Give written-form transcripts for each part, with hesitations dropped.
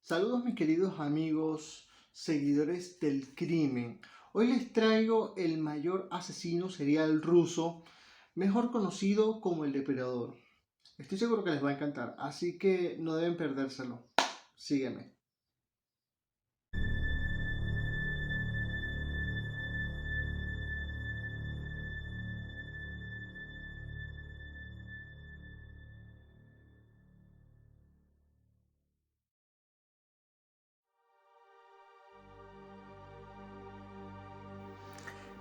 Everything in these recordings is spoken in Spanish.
Saludos mis queridos amigos, seguidores del crimen. Hoy les traigo el mayor asesino serial ruso, mejor conocido como el Depredador. Estoy seguro que les va a encantar, así que no deben perdérselo. Sígueme.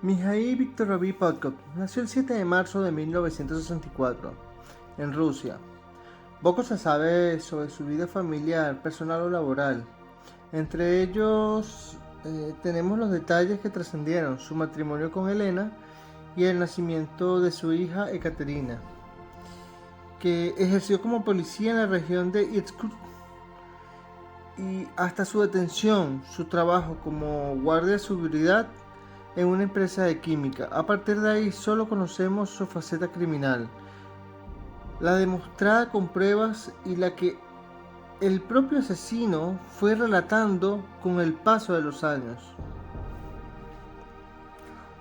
Mikhail Viktorovich Podkov nació el 7 de marzo de 1964 en Rusia. Poco se sabe sobre su vida familiar, personal o laboral. Entre ellos tenemos los detalles que trascendieron: su matrimonio con Elena y el nacimiento de su hija Ekaterina, que ejerció como policía en la región de Irkutsk, y hasta su detención, su trabajo como guardia de seguridad en una empresa de química. A partir de ahí solo conocemos su faceta criminal, la demostrada con pruebas y la que el propio asesino fue relatando con el paso de los años.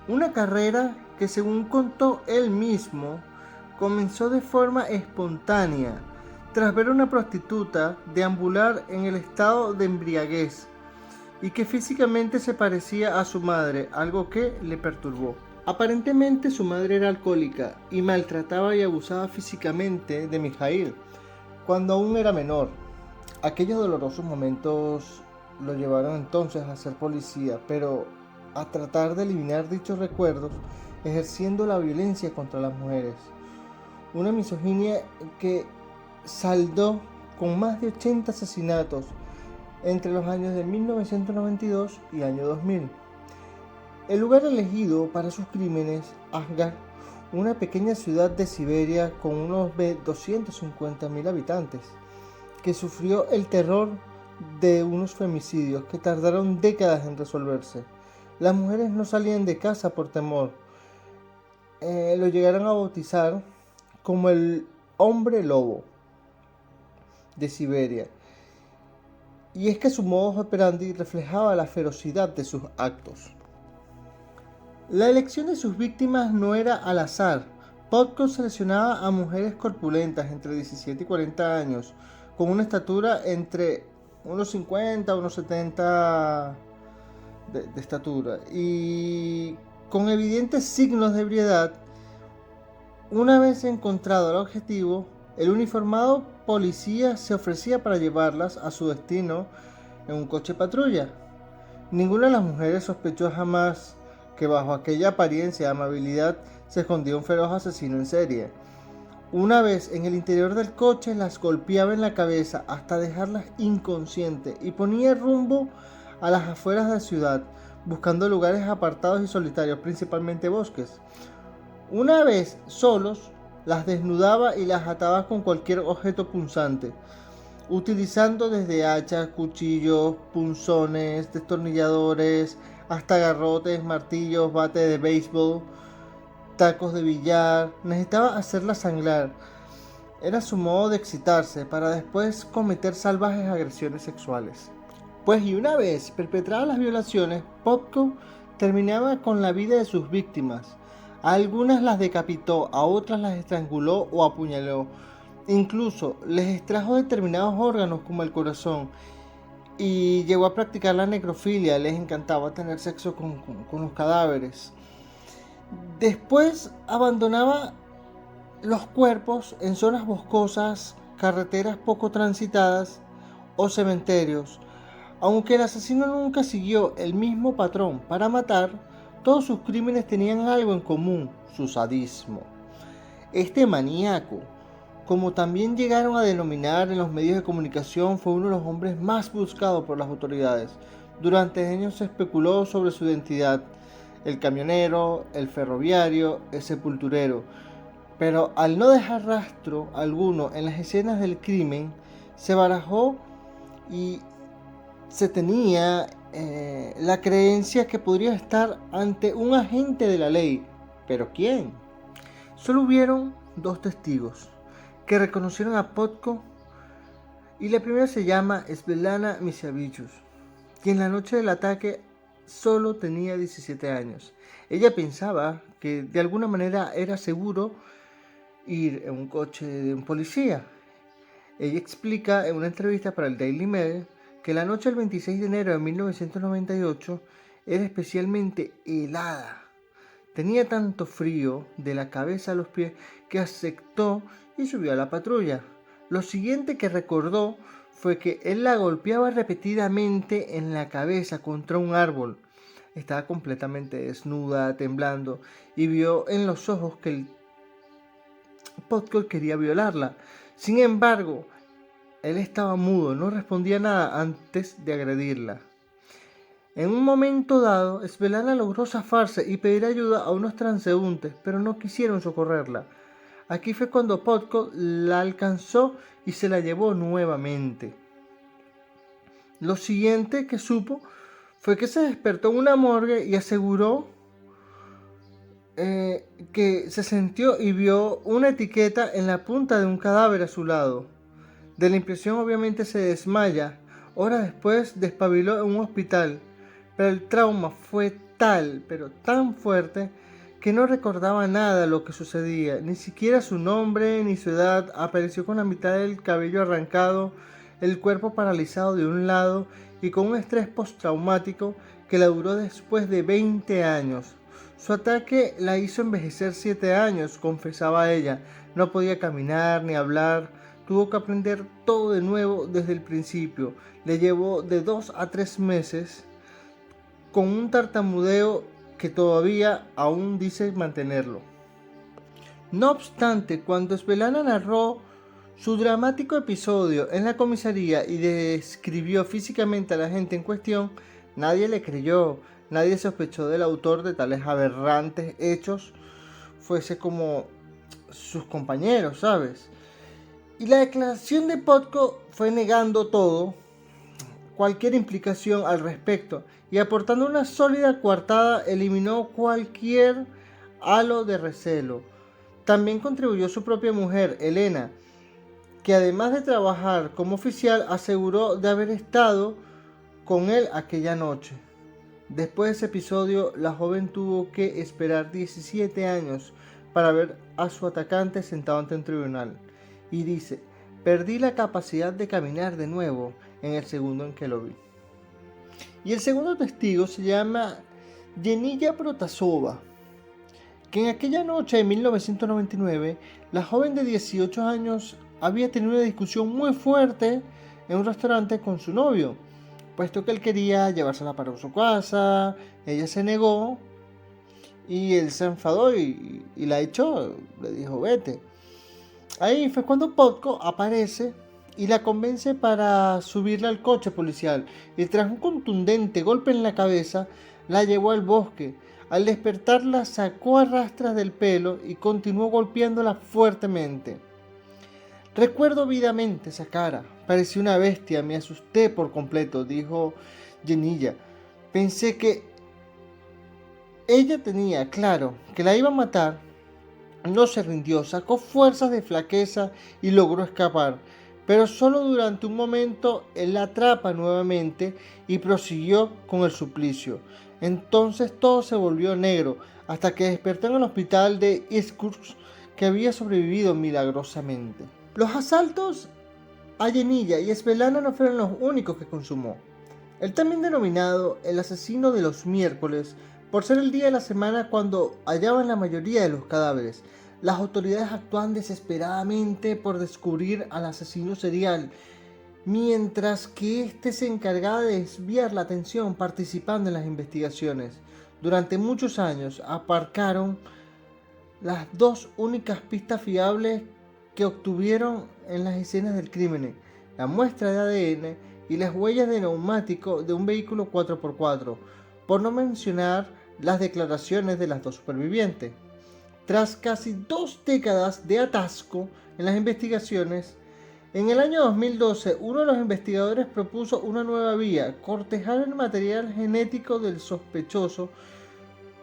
Una carrera que, según contó él mismo, comenzó de forma espontánea, tras ver a una prostituta deambular en el estado de embriaguez y que físicamente se parecía a su madre, algo que le perturbó. Aparentemente su madre era alcohólica y maltrataba y abusaba físicamente de Mikhail cuando aún era menor. Aquellos dolorosos momentos lo llevaron entonces a ser policía, pero a tratar de eliminar dichos recuerdos, ejerciendo la violencia contra las mujeres. Una misoginia que saldó con más de 80 asesinatos entre los años de 1992 y año 2000. El lugar elegido para sus crímenes, Asgard, una pequeña ciudad de Siberia con unos 250.000 habitantes, que sufrió el terror de unos femicidios que tardaron décadas en resolverse. Las mujeres no salían de casa por temor. Lo llegaron a bautizar como el hombre lobo de Siberia. Y es que su modus operandi reflejaba la ferocidad de sus actos. La elección de sus víctimas no era al azar. Podkov seleccionaba a mujeres corpulentas entre 17 y 40 años, con una estatura entre unos 50 a unos 70 de estatura y con evidentes signos de ebriedad. Una vez encontrado el objetivo, el uniformado policía se ofrecía para llevarlas a su destino en un coche patrulla. Ninguna de las mujeres sospechó jamás que bajo aquella apariencia de amabilidad se escondía un feroz asesino en serie. Una vez en el interior del coche, las golpeaba en la cabeza hasta dejarlas inconscientes y ponía rumbo a las afueras de la ciudad, buscando lugares apartados y solitarios, principalmente bosques. Una vez solos, las desnudaba y las ataba con cualquier objeto punzante, utilizando desde hachas, cuchillos, punzones, destornilladores, hasta garrotes, martillos, bate de béisbol, tacos de billar. Necesitaba hacerla sangrar. Era su modo de excitarse para después cometer salvajes agresiones sexuales. Pues y una vez perpetradas las violaciones, Podkov terminaba con la vida de sus víctimas. A algunas las decapitó, a otras las estranguló o apuñaló. Incluso les extrajo determinados órganos como el corazón y llegó a practicar la necrofilia. Les encantaba tener sexo con los cadáveres. Después abandonaba los cuerpos en zonas boscosas, carreteras poco transitadas o cementerios. Aunque el asesino nunca siguió el mismo patrón para matar, todos sus crímenes tenían algo en común: su sadismo. Este maníaco, como también llegaron a denominar en los medios de comunicación, fue uno de los hombres más buscados por las autoridades. Durante años se especuló sobre su identidad: el camionero, el ferroviario, el sepulturero. Pero al no dejar rastro alguno en las escenas del crimen, se barajó y se tenía la creencia que podría estar ante un agente de la ley. ¿Pero quién? Solo hubieron dos testigos que reconocieron a Podkov Y la primera se llama Svetlana Misevičius, quien la noche del ataque solo tenía 17 años. Ella pensaba que de alguna manera era seguro ir en un coche de un policía. Ella explica en una entrevista para el Daily Mail que la noche del 26 de enero de 1998 era especialmente helada. Tenía tanto frío de la cabeza a los pies que aceptó y subió a la patrulla. Lo siguiente que recordó fue que él la golpeaba repetidamente en la cabeza contra un árbol. Estaba completamente desnuda, temblando, y vio en los ojos que el Podkul quería violarla. Sin embargo, él estaba mudo, no respondía nada antes de agredirla. En un momento dado, Svetlana logró zafarse y pedir ayuda a unos transeúntes, pero no quisieron socorrerla. Aquí fue cuando Podkul la alcanzó y se la llevó nuevamente. Lo siguiente que supo fue que se despertó en una morgue y aseguró que se sintió y vio una etiqueta en la punta de un cadáver a su lado. De la impresión obviamente se desmaya. Horas después despabiló en un hospital, pero el trauma fue tal, pero tan fuerte, que no recordaba nada de lo que sucedía, ni siquiera su nombre ni su edad. Apareció con la mitad del cabello arrancado, el cuerpo paralizado de un lado y con un estrés postraumático que la duró después de 20 años. Su ataque la hizo envejecer 7 años, confesaba ella. No podía caminar ni hablar, tuvo que aprender todo de nuevo desde el principio. Le llevó de 2 a 3 meses con un tartamudeo que todavía aún dice mantenerlo. No obstante, cuando Svetlana narró su dramático episodio en la comisaría y describió físicamente a la gente en cuestión, nadie le creyó. Nadie sospechó del autor de tales aberrantes hechos, fuese como sus compañeros, ¿sabes? Y la declaración de Podkul fue negando todo, cualquier implicación al respecto, y aportando una sólida coartada eliminó cualquier halo de recelo. También contribuyó su propia mujer, Elena, que además de trabajar como oficial, aseguró de haber estado con él aquella noche. Después de ese episodio, la joven tuvo que esperar 17 años para ver a su atacante sentado ante un tribunal. Y dice, perdí la capacidad de caminar de nuevo en el segundo en que lo vi. Y el segundo testigo se llama Yeniya Protasova, que en aquella noche de 1999, la joven de 18 años había tenido una discusión muy fuerte en un restaurante con su novio, puesto que él quería llevársela para su casa. Ella se negó y él se enfadó y la echó, le dijo vete. Ahí fue cuando Podkul aparece y la convence para subirla al coche policial, y tras un contundente golpe en la cabeza la llevó al bosque. Al despertar la sacó a rastras del pelo y continuó golpeándola fuertemente. Recuerdo vividamente esa cara, parecía una bestia, me asusté por completo, dijo Yeniya. Pensé que ella tenía claro que la iba a matar. No se rindió, sacó fuerzas de flaqueza y logró escapar, pero solo durante un momento él la atrapa nuevamente y prosiguió con el suplicio. Entonces todo se volvió negro, hasta que despertó en el hospital de Irkutsk, que había sobrevivido milagrosamente. Los asaltos a Yeniya y Svetlana no fueron los únicos que consumó. Él también denominado el asesino de los miércoles, por ser el día de la semana cuando hallaban la mayoría de los cadáveres. Las autoridades actuaban desesperadamente por descubrir al asesino serial, mientras que éste se encargaba de desviar la atención participando en las investigaciones. Durante muchos años aparcaron las dos únicas pistas fiables que obtuvieron en las escenas del crimen, la muestra de ADN y las huellas de neumático de un vehículo 4x4, por no mencionar las declaraciones de las dos supervivientes. Tras casi 2 décadas de atasco en las investigaciones, en el año 2012 uno de los investigadores propuso una nueva vía: cortejar el material genético del sospechoso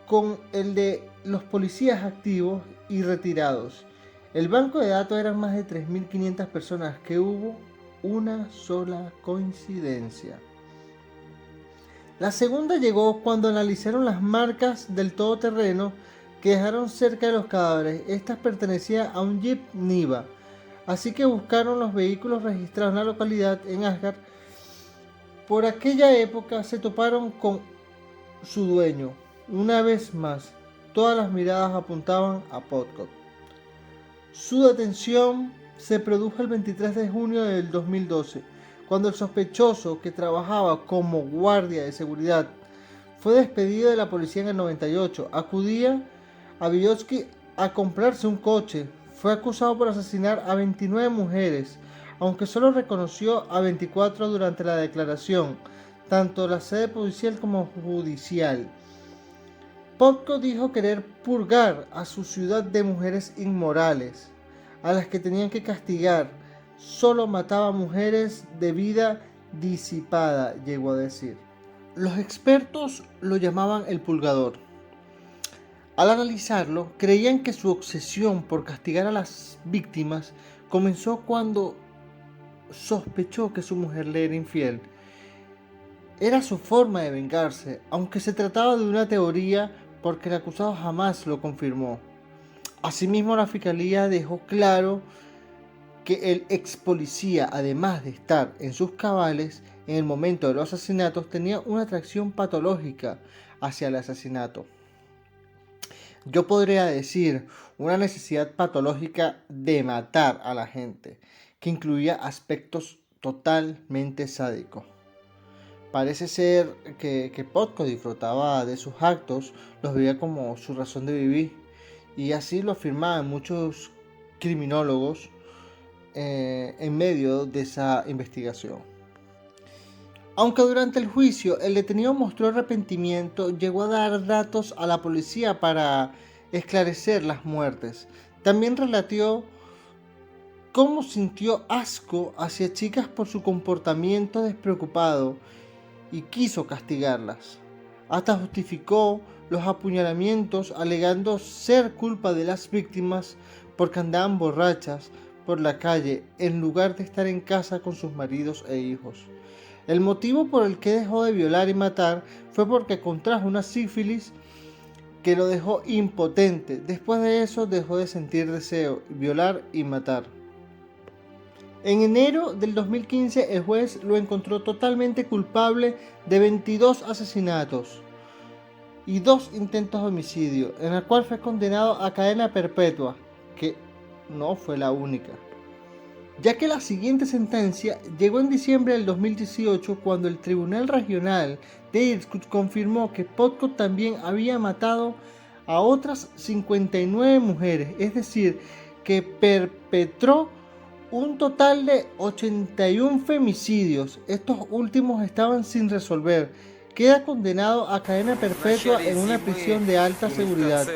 con el de los policías activos y retirados. El banco de datos eran más de 3.500 personas que hubo una sola coincidencia. La segunda llegó cuando analizaron las marcas del todoterreno que dejaron cerca de los cadáveres. Estas pertenecían a un Jeep Niva, así que buscaron los vehículos registrados en la localidad en Asgard. Por aquella época se toparon con su dueño. Una vez más, todas las miradas apuntaban a Podkop. Su detención se produjo el 23 de junio del 2012, cuando el sospechoso, que trabajaba como guardia de seguridad, fue despedido de la policía en el 98. Acudía a Vygotsky a comprarse un coche. Fue acusado por asesinar a 29 mujeres, aunque solo reconoció a 24 durante la declaración, tanto la sede policial como judicial. Podkop dijo querer purgar a su ciudad de mujeres inmorales, a las que tenían que castigar. Solo mataba mujeres de vida disipada, llegó a decir. Los expertos lo llamaban el purgador. Al analizarlo, creían que su obsesión por castigar a las víctimas comenzó cuando sospechó que su mujer le era infiel. Era su forma de vengarse, aunque se trataba de una teoría porque el acusado jamás lo confirmó. Asimismo, la fiscalía dejó claro que el ex policía, además de estar en sus cabales en el momento de los asesinatos, tenía una atracción patológica hacia el asesinato. Yo podría decir una necesidad patológica de matar a la gente, que incluía aspectos totalmente sádicos. Parece ser que Podkop disfrutaba de sus actos, los veía como su razón de vivir, y así lo afirmaban muchos criminólogos en medio de esa investigación. Aunque durante el juicio el detenido mostró arrepentimiento, llegó a dar datos a la policía para esclarecer las muertes. También relató cómo sintió asco hacia chicas por su comportamiento despreocupado y quiso castigarlas. Hasta justificó los apuñalamientos alegando ser culpa de las víctimas porque andaban borrachas por la calle en lugar de estar en casa con sus maridos e hijos. El motivo por el que dejó de violar y matar fue porque contrajo una sífilis que lo dejó impotente. Después de eso dejó de sentir deseo, violar y matar. En enero del 2015 el juez lo encontró totalmente culpable de 22 asesinatos y 2 intentos de homicidio, en el cual fue condenado a cadena perpetua, que no fue la única, ya que la siguiente sentencia llegó en diciembre del 2018 cuando el Tribunal Regional de Irkutsk confirmó que Podkop también había matado a otras 59 mujeres, es decir, que perpetró un total de 81 femicidios. Estos últimos estaban sin resolver. Queda condenado a cadena perpetua en una prisión de alta seguridad.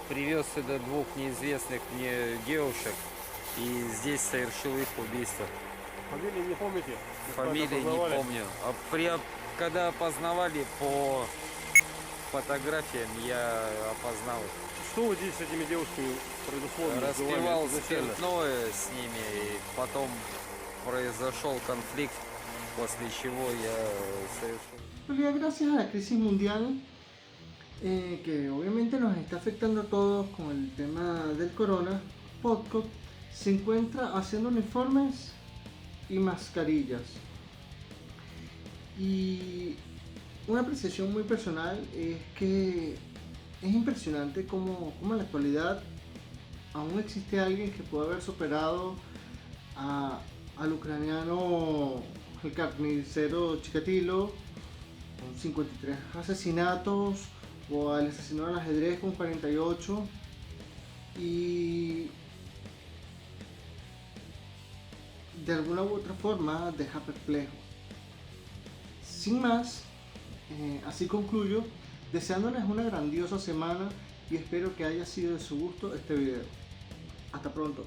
Привез сюда 2 неизвестных мне девушек и здесь совершил их убийство. Фамилии не помните? Фамилии не помню. Когда опознавали по фотографиям, я опознал их. Что вы здесь с этими девушками предусловно Распивал спиртное с ними, и потом произошел конфликт, после чего я совершил. Gracias a la crisis mundial, que obviamente nos está afectando a todos con el tema del corona, Podkop se encuentra haciendo uniformes y mascarillas. Y una apreciación muy personal es que es impresionante cómo en la actualidad aún existe alguien que puede haber superado al ucraniano, el carnicero Chikatilo, con 53 asesinatos, o al asesino del ajedrez con 48, y de alguna u otra forma deja perplejo. Sin más, así concluyo, deseándoles una grandiosa semana y espero que haya sido de su gusto este video. Hasta pronto.